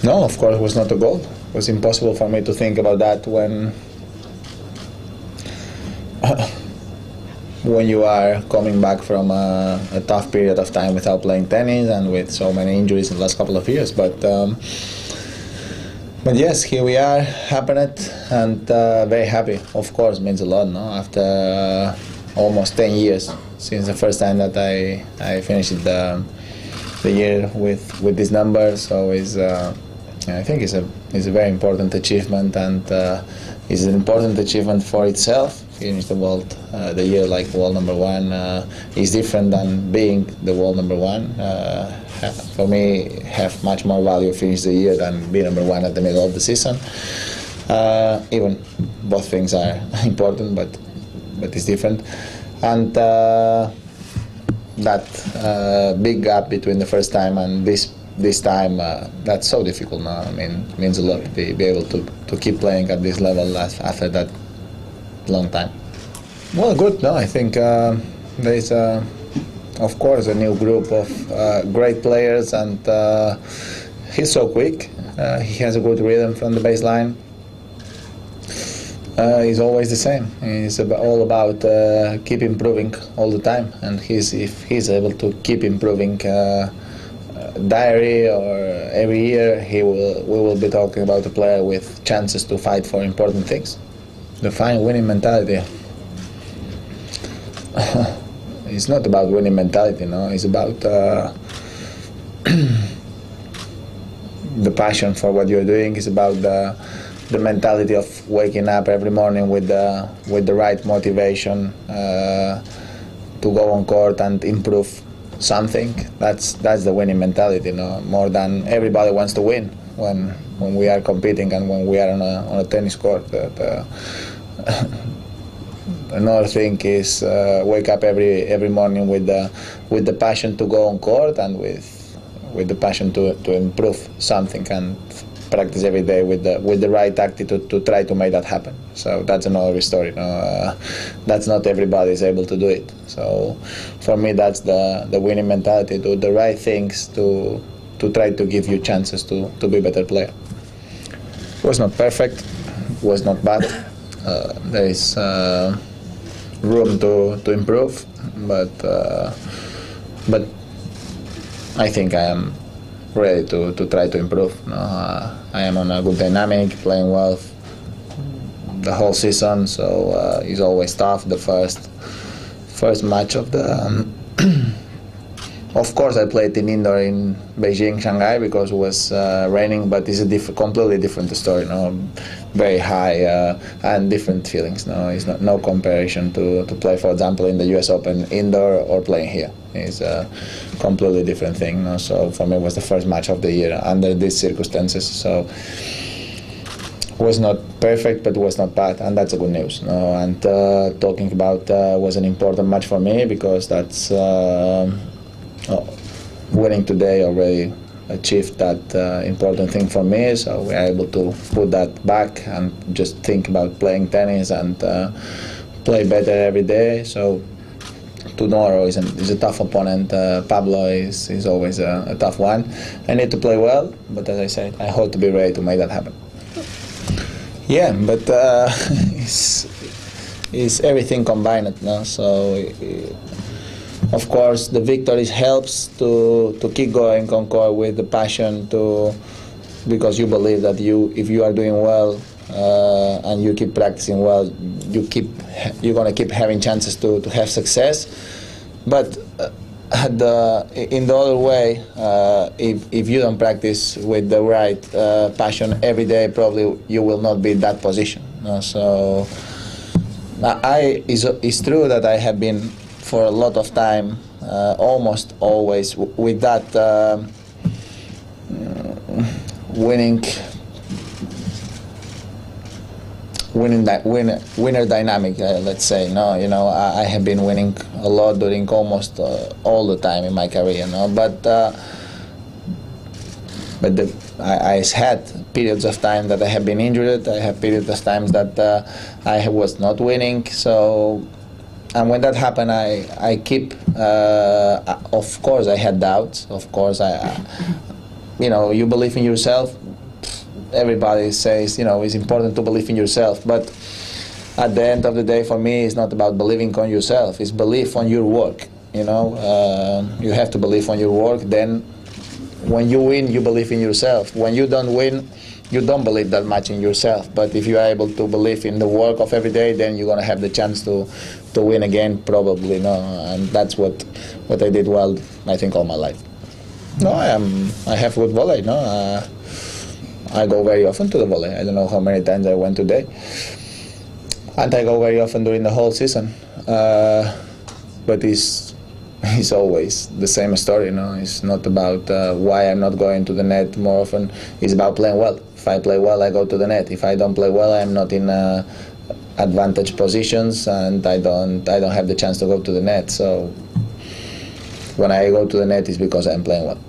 No, of course, it was not a goal. It was impossible for me to think about that when when you are coming back from a tough period of time without playing tennis and with so many injuries in the last couple of years. But yes, here we are, happened, and very happy. Of course, means a lot, no? After almost 10 years since the first time that I finished the year with this number, so I think it's a very important achievement, and it's an important achievement for itself. Finish the year like world number one is different than being the world number one. For me, have much more value finish the year than be number one at the middle of the season. Even both things are important, but it's different. And that big gap between the first time and this time, that's so difficult now. I mean, it means a lot to be able to keep playing at this level after that long time. Well, good. No, I think there is, of course, a new group of great players, and he's so quick. He has a good rhythm from the baseline. He's always the same. He's all about keep improving all the time, and if he's able to keep improving diary or every year, we will be talking about a player with chances to fight for important things. The fine winning mentality. It's not about winning mentality, no. It's about the passion for what you're doing. It's about the mentality of waking up every morning with the right motivation to go on court and improve something. That's the winning mentality, no. More than everybody wants to win when we are competing and when we are on a tennis court. Another thing is wake up every morning with the passion to go on court and with the passion to improve something, and practice every day with the right attitude to try to make that happen. So that's another story. That's not everybody is able to do it. So for me, that's the winning mentality. Do the right things to try to give you chances to be a better player. It was not perfect. It was not bad. There is room to improve, but I think I am ready to try to improve. I am on a good dynamic, playing well the whole season, so it's always tough. The first match of the of course, I played in indoor in Beijing, Shanghai, because it was raining, but it's a completely different story. Very high and different feelings. It's no comparison to play, for example, in the U.S. Open indoor or playing here. It's a completely different thing. So for me, it was the first match of the year under these circumstances. So it was not perfect, but it was not bad, and that's a good news. And talking about was an important match for me, because that's winning today already achieved that important thing for me, so we're able to put that back and just think about playing tennis and play better every day. So tomorrow is a tough opponent. Pablo is always a tough one. I need to play well, but as I said, I hope to be ready to make that happen. Yeah, but it's everything combined now. So of course, the victories helps to keep going on court with the passion, because you believe that if you are doing well and you keep practicing well, you're gonna keep having chances to have success. But in the other way, if you don't practice with the right passion every day, probably you will not be in that position. So it's true that I have been for a lot of time, almost always with that winner dynamic, let's say. I have been winning a lot during almost all the time in my career. But I had periods of time that I have been injured. I have periods of times that I was not winning. So. And when that happened, I keep. Of course, I had doubts. Of course, you believe in yourself. everybody says, it's important to believe in yourself, but at the end of the day, for me, it's not about believing on yourself. It's belief on your work. You have to believe on your work. Then, when you win, you believe in yourself. When you don't win, you don't believe that much in yourself. But if you are able to believe in the work of every day, then you're gonna have the chance to win again, probably. And that's what I did well, I think, all my life. No, I have good volley. I go very often to the volley. I don't know how many times I went today. And I go very often during the whole season. But it's always the same story. It's not about why I'm not going to the net more often. It's about playing well. If I play well, I go to the net. If I don't play well, I'm not in advantage positions, and I don't have the chance to go to the net. So when I go to the net, it's because I'm playing well.